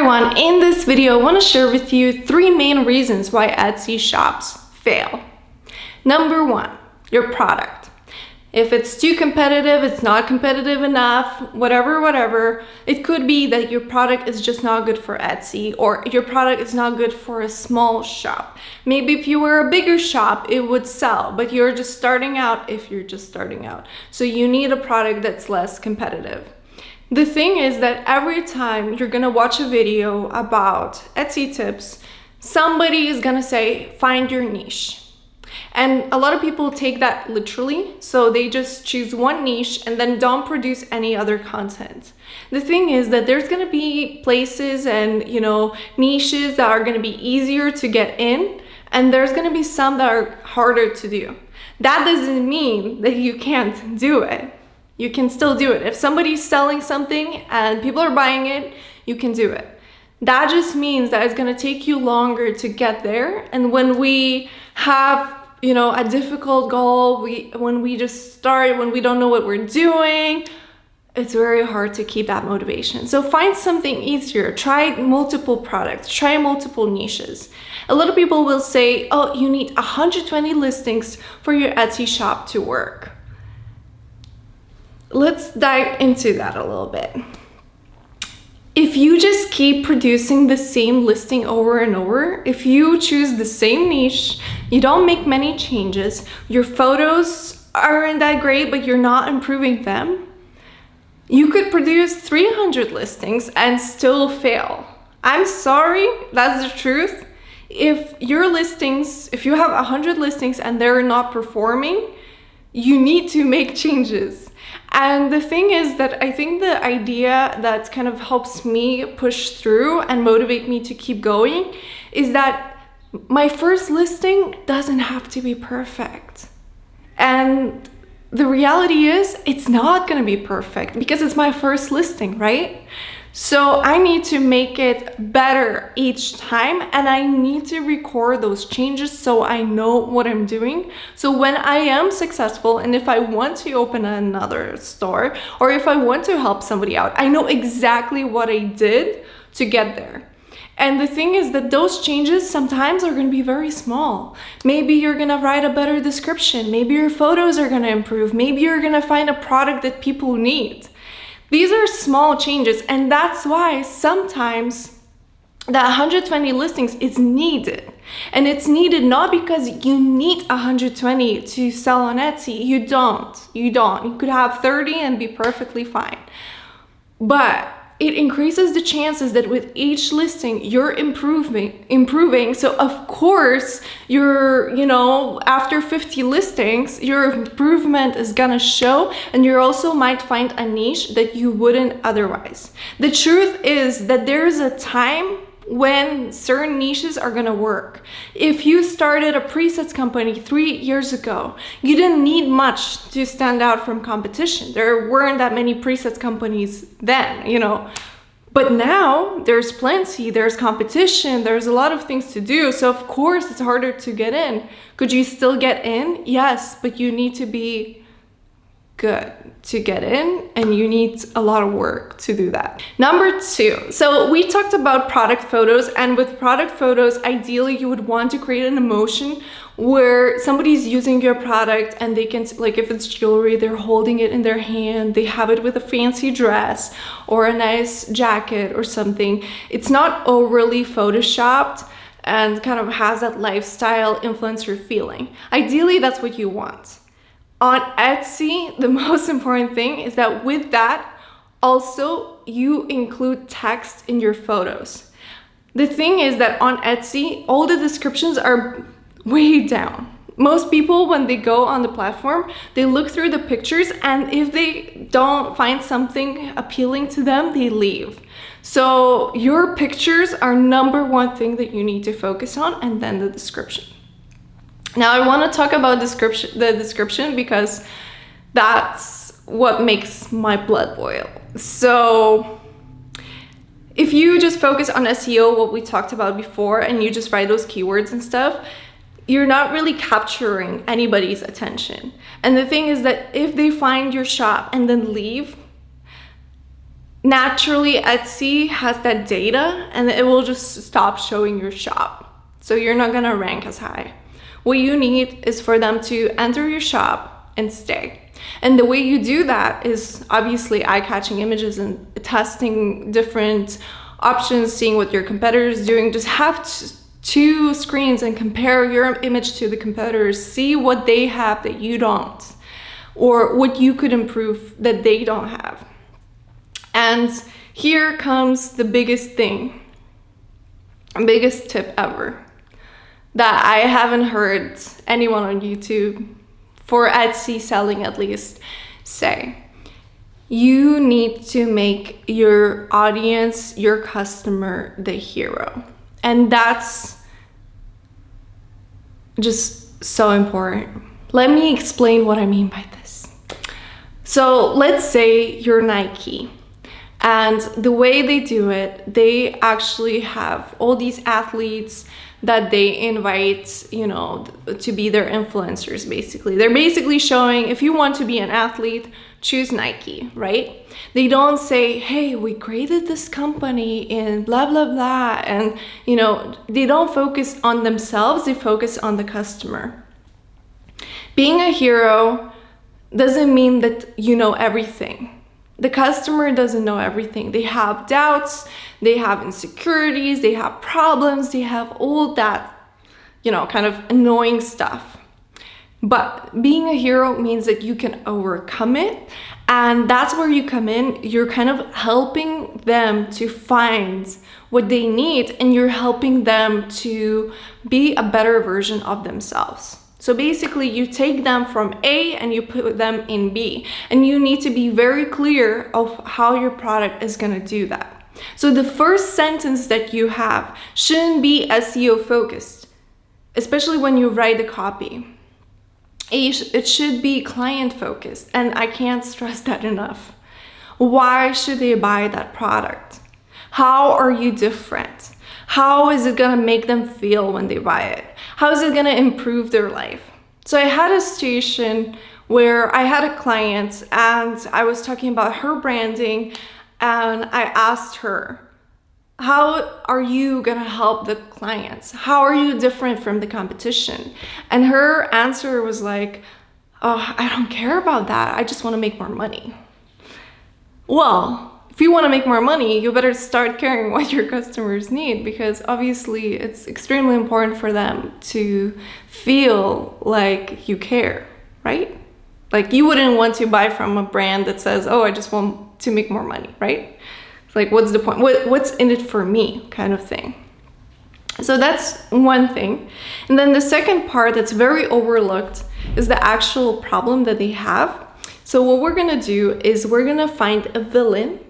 everyone, in this video I want to share with you 3 main reasons why Etsy shops fail. Number 1, your product. If it's too competitive, it's not competitive enough, whatever, it could be that your product is just not good for Etsy, or your product is not good for a small shop. Maybe if you were a bigger shop, it would sell, but you're just starting out if you're just starting out. So you need a product that's less competitive. The thing is that every time you're gonna watch a video about Etsy tips, somebody is gonna say, find your niche. And a lot of people take that literally, so they just choose one niche and then don't produce any other content. The thing is that there's gonna be places and niches that are gonna be easier to get in, and there's gonna be some that are harder to do. That doesn't mean that you can't do it. You can still do it. If somebody's selling something and people are buying it, you can do it. That just means that it's gonna take you longer to get there. And when we have, a difficult goal, when we just start, when we don't know what we're doing, it's very hard to keep that motivation. So find something easier. Try multiple products, try multiple niches. A lot of people will say, oh, you need 120 listings for your Etsy shop to work. Let's dive into that a little bit. If you just keep producing the same listing over and over, if you choose the same niche, you don't make many changes, your photos aren't that great, but you're not improving them, you could produce 300 listings and still fail. I'm sorry, that's the truth. If you have 100 listings and they're not performing, you need to make changes. And the thing is that I think the idea that kind of helps me push through and motivate me to keep going is that my first listing doesn't have to be perfect. And the reality is it's not going to be perfect because it's my first listing, right? So I need to make it better each time, and I need to record those changes so I know what I'm doing. So when I am successful, and if I want to open another store, or if I want to help somebody out, I know exactly what I did to get there. And the thing is that those changes sometimes are going to be very small. Maybe you're going to write a better description. Maybe your photos are going to improve. Maybe you're going to find a product that people need. These are small changes, and that's why sometimes the 120 listings is needed. And it's needed not because you need 120 to sell on Etsy. You don't. You could have 30 and be perfectly fine. But it increases the chances that with each listing you're improving. So of course after 50 listings your improvement is gonna show, and you also might find a niche that you wouldn't otherwise. The truth is that there's a time when certain niches are gonna work. If you started a presets company 3 years ago, you didn't need much to stand out from competition. There weren't that many presets companies then, But now there's plenty, there's competition, there's a lot of things to do. So of course it's harder to get in. Could you still get in? Yes, but you need to be good to get in, and you need a lot of work to do that. Number 2, so we talked about product photos, and with product photos, ideally you would want to create an emotion where somebody's using your product and they can, like if it's jewelry, they're holding it in their hand, they have it with a fancy dress or a nice jacket or something. It's not overly photoshopped and kind of has that lifestyle influencer feeling. Ideally, that's what you want. On Etsy, the most important thing is that with that, also you include text in your photos. The thing is that on Etsy, all the descriptions are way down. Most people, when they go on the platform, they look through the pictures, and if they don't find something appealing to them, they leave. So your pictures are number 1 thing that you need to focus on, and then the description. Now I want to talk about the description because that's what makes my blood boil. So if you just focus on SEO, what we talked about before, and you just write those keywords and stuff, you're not really capturing anybody's attention. And the thing is that if they find your shop and then leave, naturally Etsy has that data and it will just stop showing your shop. So you're not gonna rank as high. What you need is for them to enter your shop and stay. And the way you do that is obviously eye-catching images and testing different options, seeing what your competitors doing. Just have two screens and compare your image to the competitors, see what they have that you don't, or what you could improve that they don't have. And here comes the biggest thing, biggest tip ever that I haven't heard anyone on YouTube, for Etsy selling at least, say. You need to make your audience, your customer, the hero. And that's just so important. Let me explain what I mean by this. So let's say you're Nike, and the way they do it, they actually have all these athletes that they invite, you know, to be their influencers, basically. They're basically showing, if you want to be an athlete, choose Nike, right? They don't say, hey, we created this company in blah, blah, blah. And, you know, they don't focus on themselves, they focus on the customer. Being a hero doesn't mean that you know everything. The customer doesn't know everything. They have doubts, they have insecurities, they have problems, they have all that, you know, kind of annoying stuff. But being a hero means that you can overcome it. And that's where you come in. You're kind of helping them to find what they need, and you're helping them to be a better version of themselves. So basically you take them from A and you put them in B, and you need to be very clear of how your product is going to do that. So the first sentence that you have shouldn't be SEO focused, especially when you write the copy. It should be client focused, and I can't stress that enough. Why should they buy that product? How are you different? How is it gonna make them feel when they buy it? How is it gonna improve their life? So I had a situation where I had a client and I was talking about her branding, and I asked her, how are you gonna help the clients? How are you different from the competition? And her answer was like, oh, I don't care about that. I just wanna make more money. Well, if you wanna make more money, you better start caring what your customers need, because obviously it's extremely important for them to feel like you care, right? Like you wouldn't want to buy from a brand that says, oh, I just want to make more money, right? Like, what's the point? What's in it for me, kind of thing. So that's one thing. And then the second part that's very overlooked is the actual problem that they have. So what we're gonna do is we're gonna find a villain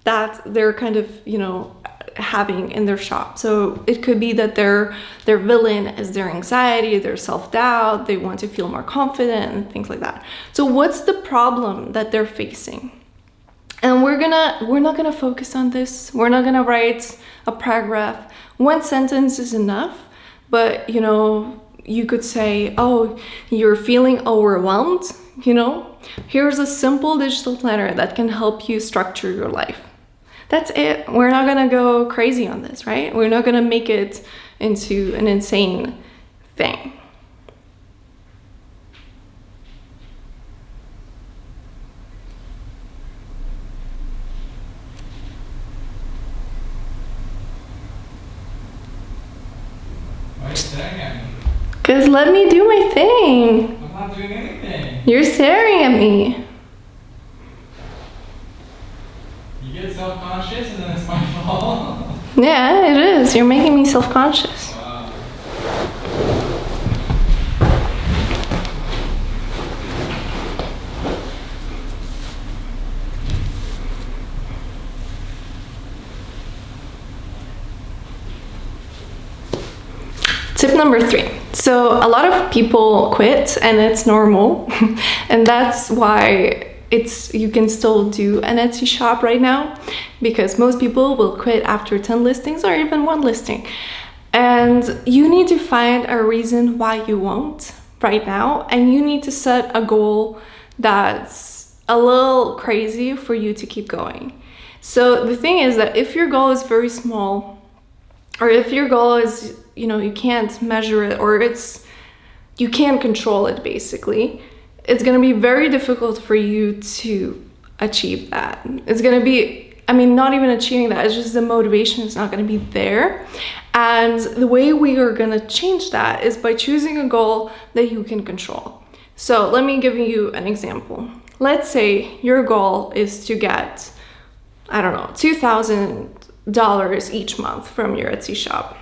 that they're kind of, you know, having in their shop. So it could be that their villain is their anxiety, their self-doubt, they want to feel more confident and things like that. So what's the problem that they're facing? And we're not gonna focus on this. We're not gonna write a paragraph. One sentence is enough, but you know, you could say, oh, you're feeling overwhelmed, you know? Here's a simple digital planner that can help you structure your life. That's it. We're not gonna go crazy on this, right? We're not gonna make it into an insane thing. Because let me do my thing. I'm not doing anything. You're staring at me. You get self-conscious and then it's my fault. Yeah, it is. You're making me self-conscious. Wow. Tip number 3. So a lot of people quit, and it's normal. And that's why you can still do an Etsy shop right now, because most people will quit after 10 listings or even 1 listing. And you need to find a reason why you won't right now, and you need to set a goal that's a little crazy for you to keep going. So the thing is that if your goal is very small, or if your goal is, you can't measure it, or you can't control it basically, it's going to be very difficult for you to achieve that. It's going to be, not even achieving that, it's just the motivation is not going to be there. And the way we are going to change that is by choosing a goal that you can control. So let me give you an example. Let's say your goal is to get, $2,000 each month from your Etsy shop.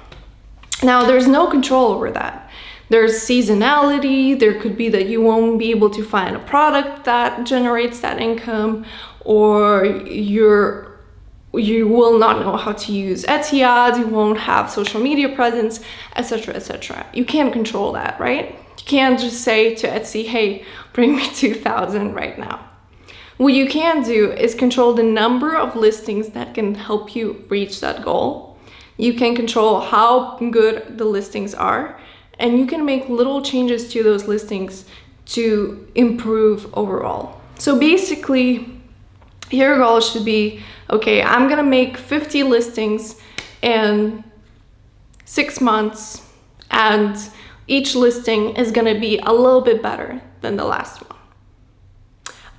Now, there's no control over that. There's seasonality. There could be that you won't be able to find a product that generates that income, or you will not know how to use Etsy ads, you won't have social media presence, etc., etc. You can't control that, right? You can't just say to Etsy, hey, bring me 2,000 right now. What you can do is control the number of listings that can help you reach that goal. You can control how good the listings are, and you can make little changes to those listings to improve overall. So basically, your goal should be, okay, I'm gonna make 50 listings in 6 months, and each listing is gonna be a little bit better than the last one.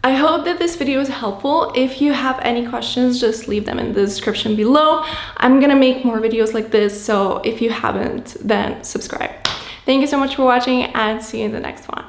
I hope that this video is helpful. If you have any questions, just leave them in the description below. I'm gonna make more videos like this, so if you haven't, then subscribe. Thank you so much for watching, and see you in the next one.